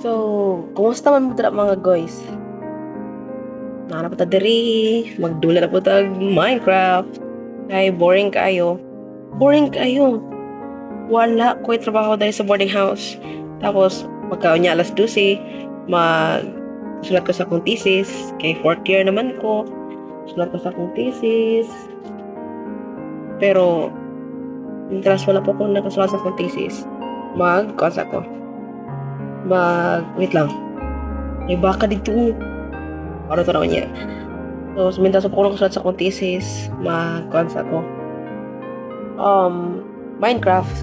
So, kumusta man mo dira mga guys? Nana pa ta diri, magdula na po tag Minecraft. Kay boring kayo. Boring kayo. Wala ko'y trabaho dahil sa boarding house. Tapos, pagkaon niya alas 12, sulat ko sa akong thesis. Kay fourth year naman ko. Sulat ko sa akong thesis. Pero, interest wala po kung nakasulat sa akong thesis. Konsa ko. Wait lang. May baka dito. Para ito naman niya. So, suminta sa pulong sulat sa akong thesis. Konsa ko. Minecraft.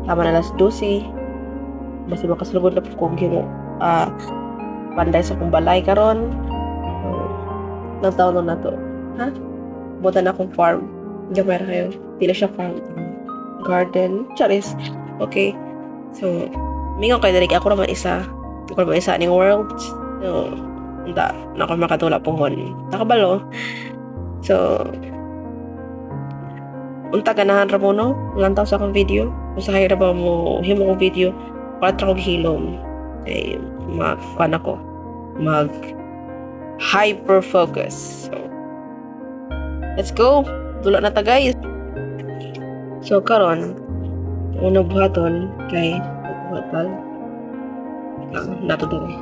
Tama na alas 12. Basta makasulugod na po kong panday sa kong balay karon. So, nang taon na to. Ha? Buta na akong farm. Gamera kayo. Tila siya farm. Garden. Charis. Okay. So, mingaw kayo dali. Ako naman isa. Ako naman isa ning world. So, na ako makatula po hon. Nakabalo. So, unta ganahan ra mo no? Lantaw sa akong video. Usahay ra ba mo himo kong video? Para kong hilom. Okay, mag hyper focus. So, let's go. Dula na ta guys. So karon, unang buhaton kay buhatal. Nato diri.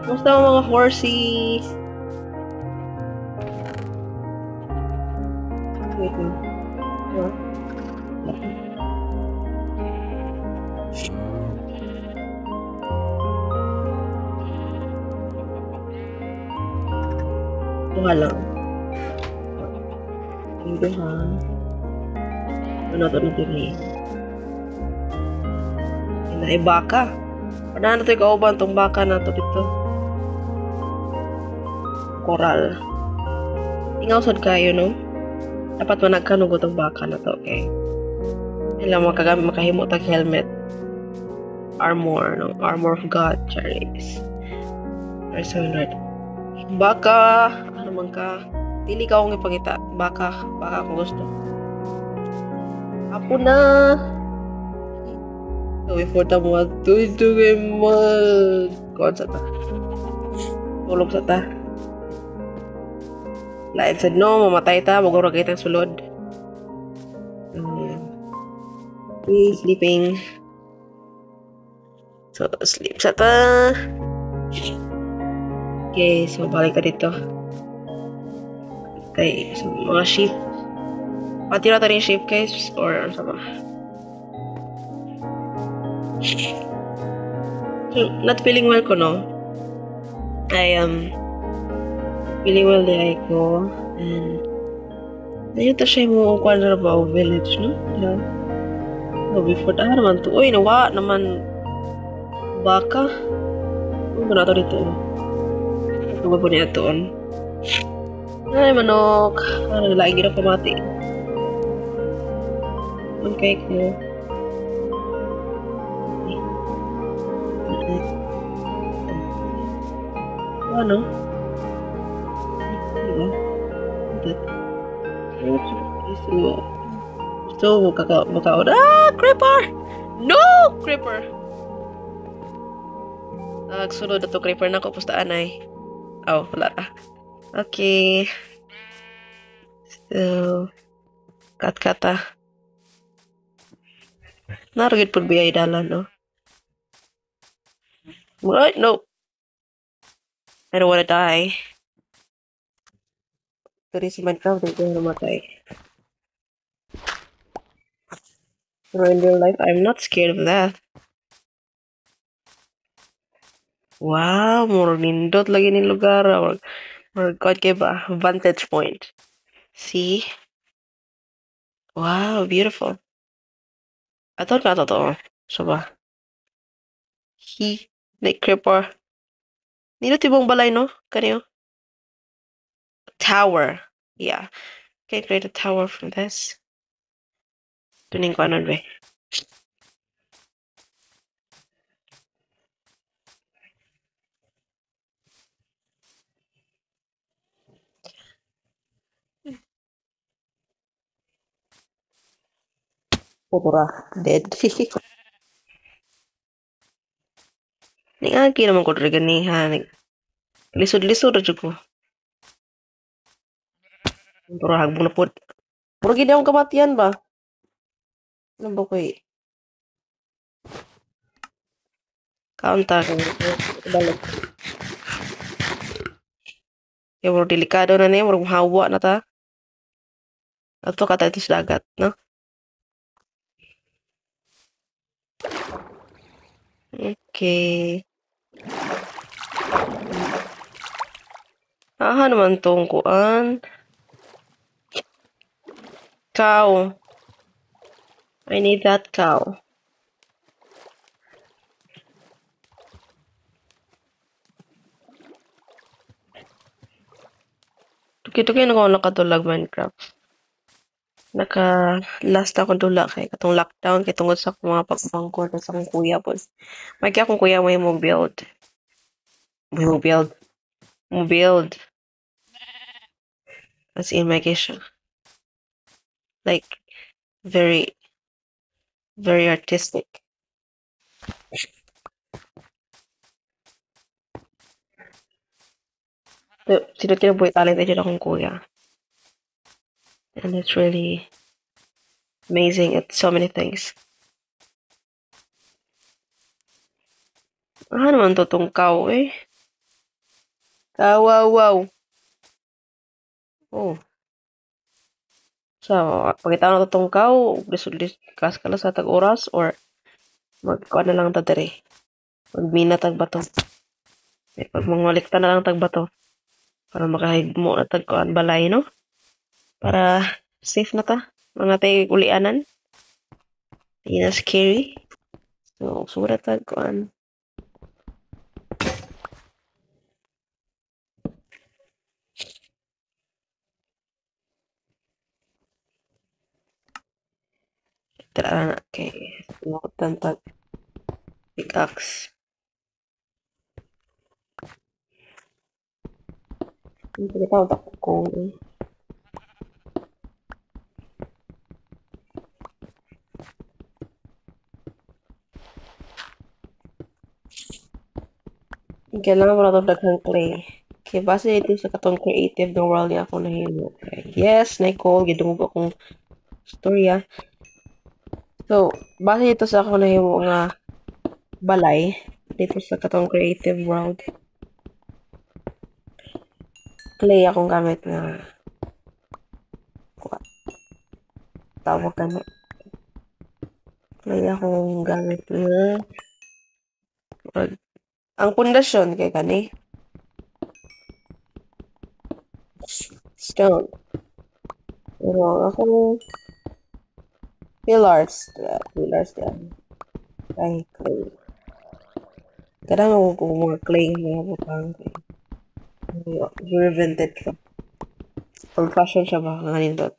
Musta mga horsey? Wait lang. Tuha lang. Hindi ha. Ano to na diri? Ay baka. Ano na to ikauban tong baka na to dito? Coral. Ingaw sad kayo no? Dapat managkanugo tong baka na to, okay? Kailangan makahimo tag helmet. Armor, no? Armor of God, Charis. Resonate. Baka, ano man ka? Dili ka akong ipangita. Baka kung gusto. Apo na! So, before ta mo, ito kay mag... Kuhan sa ta. Tulog sa ta. Lain said no, mamatay ta, magurag kitang sulod. Sleeping. So, sleep sa ta. Okay, so balik ka dito. Okay, so mga sheep. Pati na rin sheep guys, or ano sa ba? So, not feeling well ko, no? I am feeling well di ko. And ayun ta siya mo kwadra ba o village, no? Yeah. So, before ta naman to. Uy, nawa naman baka. Ano ba na to dito? Ano ba niya toon? Ay, manok. Lagi na pamati. Ang cake mo. Ano? Diba? So, makaon. Creeper! No! Creeper! Nagsunod na to creeper na ko. Pustaan ay. Oh, wala na. Okay. So, kat-kata. Narugid po biyay dalan, no? What? No. I don't wanna die. Pero si Minecraft, hindi ko namatay. Pero in real life, I'm not scared of that. Wow, more nindot lagi ni lugar. Or God gave a vantage point. See? Wow, beautiful. Ato ka to. So ba? Like creeper. Nino tibong balay, no? Kanyo? Tower. Yeah. Can create a tower from this. Tuning ko anon ba? Pura. Dead. Ning-agi naman ko diri ganiha. Lisod-lisod ra jud ko. Pero hagbong na pod. Murag gid akong kamatian ba? Ano ba koy? Kaunta ko. Balik. Kaya murag delikado na niya. Murag mahawa na ta. Ato ka tayo sa dagat, no? Okay. Aha naman tong kuan. Cow. I need that cow. Tuki-tuki na ko nakatulag Minecraft. Naka-last ako dula kay katong lockdown kay tungod sa mga pagbangkod sa akong kuya po. May kaya akong kuya mo build. Mo build. Mo build. As in my case. Like very very artistic. Sino kinabuhi talent dyan akong kuya. And it's really amazing at so many things. Ano naman to tong cow eh? Wow. Oh. So, pakita na to tong cow, lisod-lisod kas kala sa tag oras or magkuha na lang ta dere. Magmina tag bato. Eh, pag mangwalikta na lang tag bato. Para makahigmo na tag kuan balay, no? Para safe na ta. Mga tay ulianan. Hindi na scary. So, surat tag kuan. Tara na kay sumakutan tag pickaxe. Hindi ko tawag ako kung kailangan mo na ito daghang clay. Kaya base ito sa katong creative ng world niya ako nahilo. Yes, Nicole, gidungog akong storya. So, base ito sa ako nahilo nga balay dito sa katong creative world. Clay akong gamit nga tawag ka na. Clay akong gamit nga ang pundasyon kay kani stone. Pero ako pillars yan. Ay, clay. Kadang ako kung mga clay mga butang kay invented ka. Old fashion siya ba nga nindot.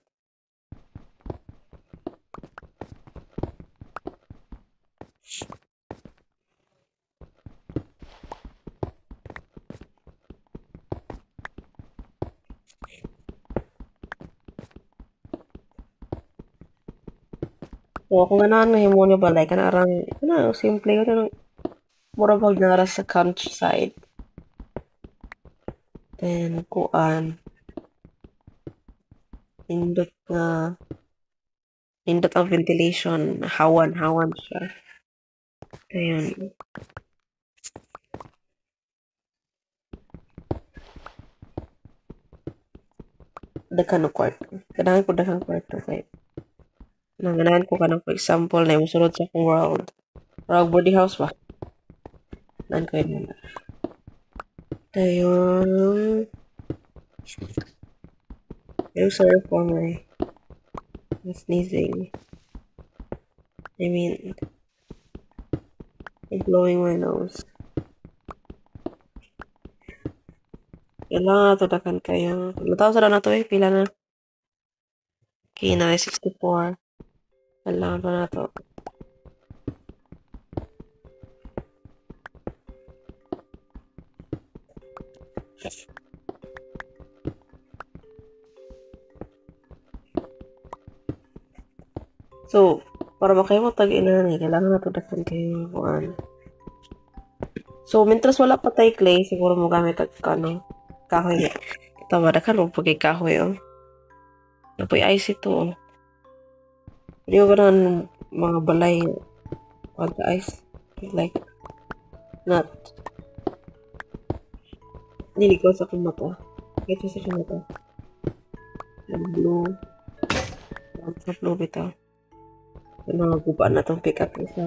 So, kung ganahan mahimo niya balay, kanarang, simple ka nang mura bag nara sa countryside. Then, kuan, indot ang ventilation, hawan siya. Ayun. Daghan ng kwarto. Kailangan ko daghang kwarto kay nanganahan ko kanang for example na yung sulod sa akong world. World body house ba? Nan ko yun. Ayun. I'm sorry for my sneezing. I mean, blowing my nose. Kailangan na to dakan kayo. Mataw sa na to eh. Pila na. Okay, na 64. Kailangan pa na to. So, para makayo mo tag-ina ni, kailangan na to dakan kayo kuan. So, mientras wala pa tayo clay, siguro mo gamit ang kahoy. Tama na ka, pagay kahoy, oh. Napoy ice ito, oh. Hindi ko na mga balay pagka-ice. Like, not. Hindi ko sa kumata. Ito sa kumata. Yung blue. Yung sa blue bitaw. Yung mga guba na itong pick up isa.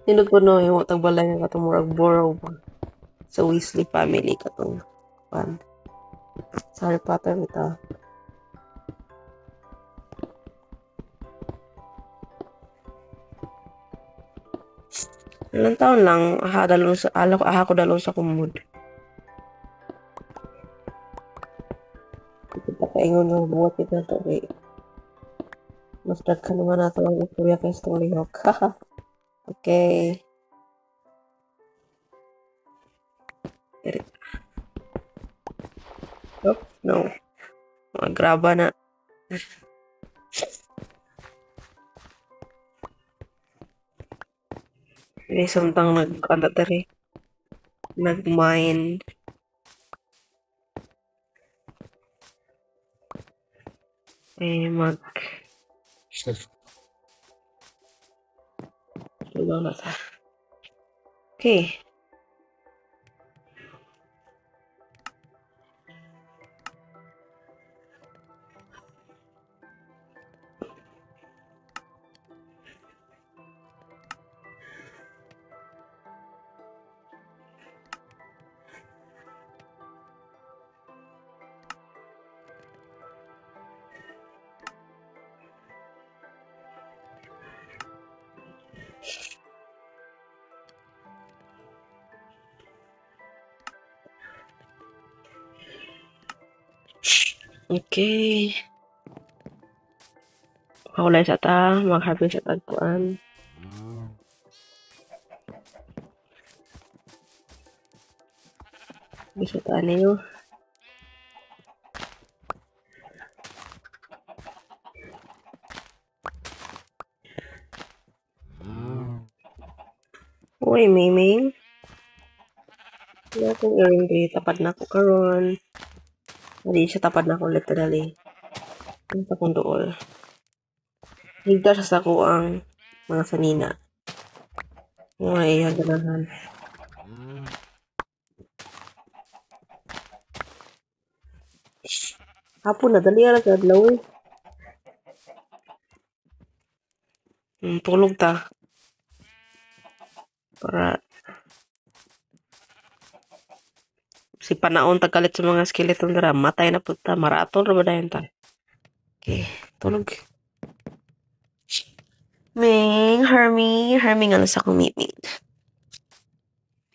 Tinod ko no, yung tagbalay nga katong murag borrow ba. Sa Weasley family katong pan. Sa Harry Potter bitaw. Ilang taon lang, aha ko dalon sa kumud. Kita kaingon ng buhat ito na ito. Mas dagkan naman nato ang istorya kay Story Hawk. Okay. Oh, no. Magraba na. May samtang nag-anda tari. Nag-mine. Tulo na sa. Okay. Okay. Maulay sa ta, mag-harvest sa tagpuan. Bisa ta niyo. Uy, Miming. Wala akong earring day. Tapad na ako karon. Hindi siya tapad na ako literally. Ang sa kong dool. Higda siya sa ko ang mga sanina. Mga iya ganahan. Hapon na, dali ara sa adlaw eh. Tulog ta. Para si panaon tagalit sa mga skeleton dira, matay na puta, maraton ra ba dayon ta. Okay, tulog. Ming, Hermie nga sa kong Miming.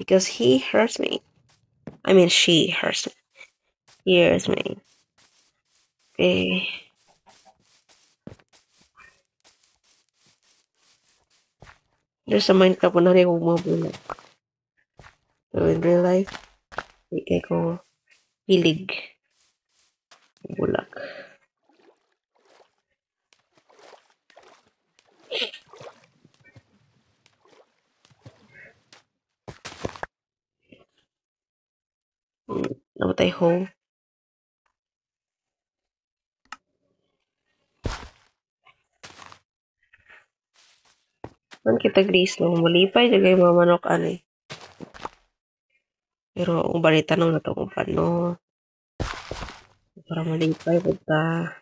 Because he hurts me. I mean, she hurts me. He hurts me. Okay. There's a Minecraft na rin kong mabulat. So in real life, ikay ko hilig. Bulak. Namatay ho. Man kita gris no, malipay jagay mga manok ani. Pero ang balita nung nato kung paano. Para malipay pagka.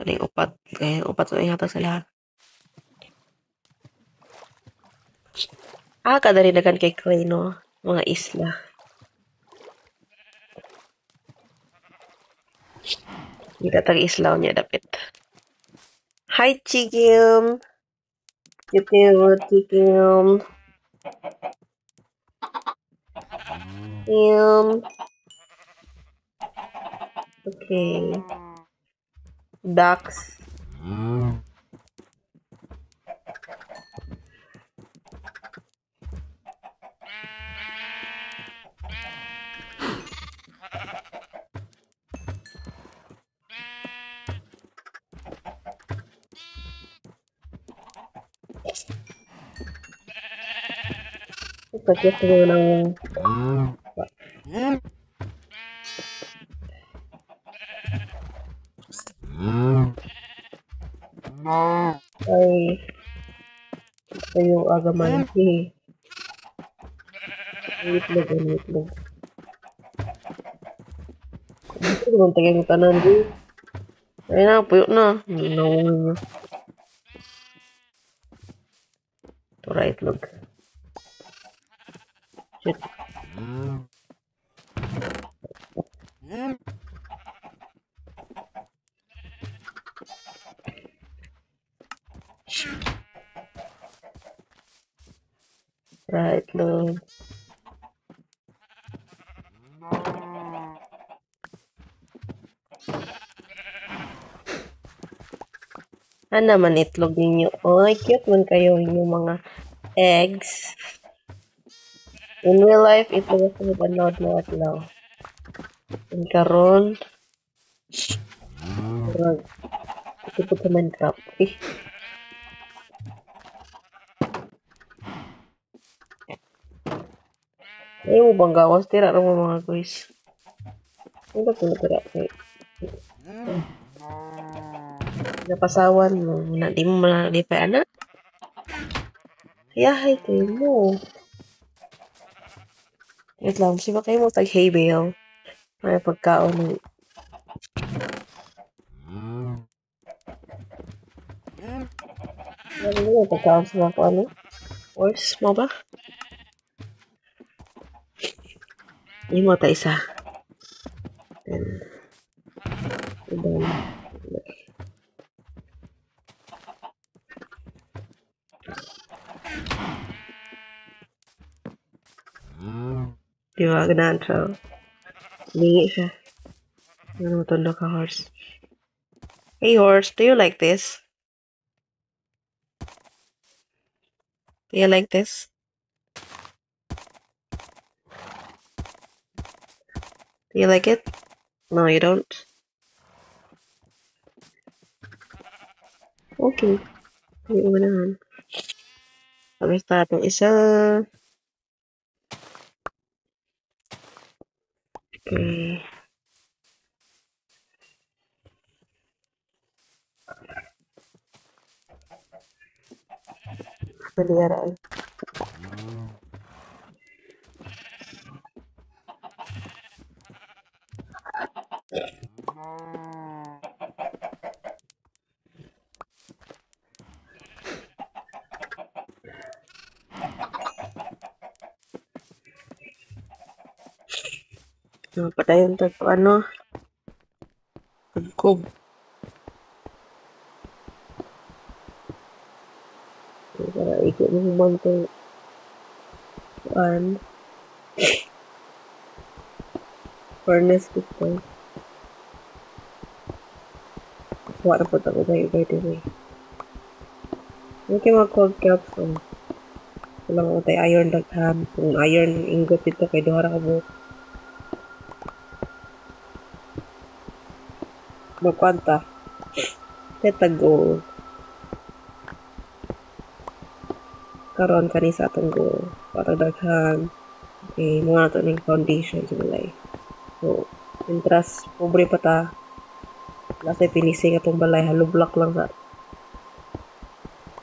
Aling upat. Kaya upat sa ihata sa lahat. Kadalidagan kay Clay no. Mga isla. Kita tag isla niya dapit. Hi, Chigim! Chikim. Okay. Ducks. Sakit mo ng... Ay, sa'yo agaman. Itlog, itlog. Ito naman tingin mo tanan, di. Ayun na, puyo na. Nawawin niya. Tura itlog. Shit. Tura itlog. Ano naman itlog ninyo? Ay, cute man kayo yung mga eggs. In real life, itlog ako napanood mo at lang. Ang karon, ito po sa Minecraft. Ayaw mo bang gawas? Tira mo mga guys. Ano ba pinatira? Napasawan mo. Di mo malipay, anak. Yahay kayo mo. Wait lang, siya kayo mo tag-hay bale. May pagkaon ng... Ano mo pagkaon sa mga ano? Horse mo ba? Hindi mo ta isa. Then... Di ba? Ganaan siya. Lingi siya. Ano matulog ka, horse? Hey, horse, do you like this? Do you like this? Do you like it? No, you don't? Okay. Hindi mo naman. Tapos tatong isa. Okay. Paliharaan. Patayon to ano? Pagkob. Para ikot mo humang to. Kuan. Furnace dito. Kuha na po ito by the way. Hindi kayo mag-cold capsule. Walang ko tayo iron daghan. Kung iron ingot dito kay Dohara ka buhok. Magkwanta. Tetag gold. Karon kanisa atong gold. Patag daghan. Okay, mga nato ng foundation sa balay. So, intras, pobre pa ta. Lasay pinising atong balay. Halublock lang sa.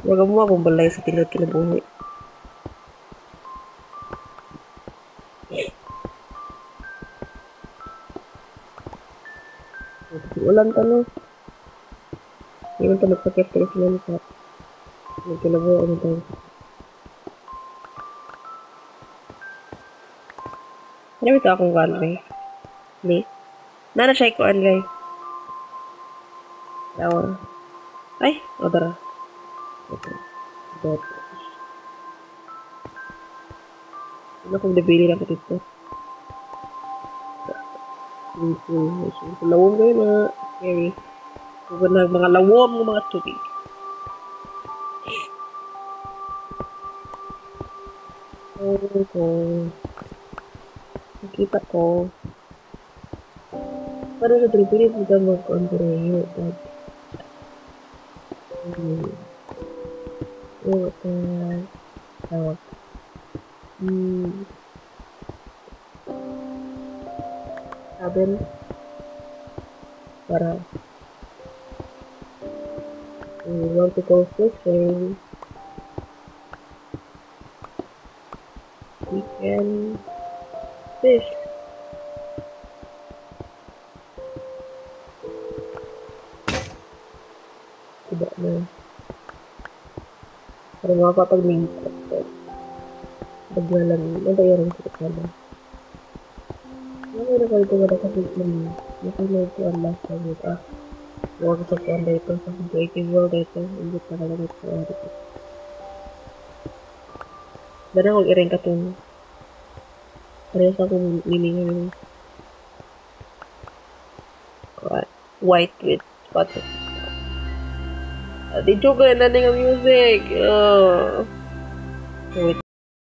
Wag mo akong balay sa tilod kinabuhi. Ulan ka no. Hindi man ito magpakit kayo sa Minecraft. Nagkinabuhi ano tayo. Ano ito akong gallery? Please. Nana siya ikuan guys. Tawa. Ay, odara. Okay. But, ano kung nabili lang ko dito? Lawom kayo na. Scary. Huwag na mga lawom ng mga tubig. Okay. Nakita ko. Parang sa tripili kita mag-control. Tawag. Sabi para we want to go fishing. We can fish. Diba na? Para makapag-lingkot ko. Naglalang, nagayarang sa kapala. Ano na ito wala kasi yun. Nakulay ko ang last time with us. Huwag sa kuwan dito. Sa creative world dito. Hindi pa nalang ito. Dara kong iring ka itong parehas akong miningan white with spots. Di joke na nga music. Wait.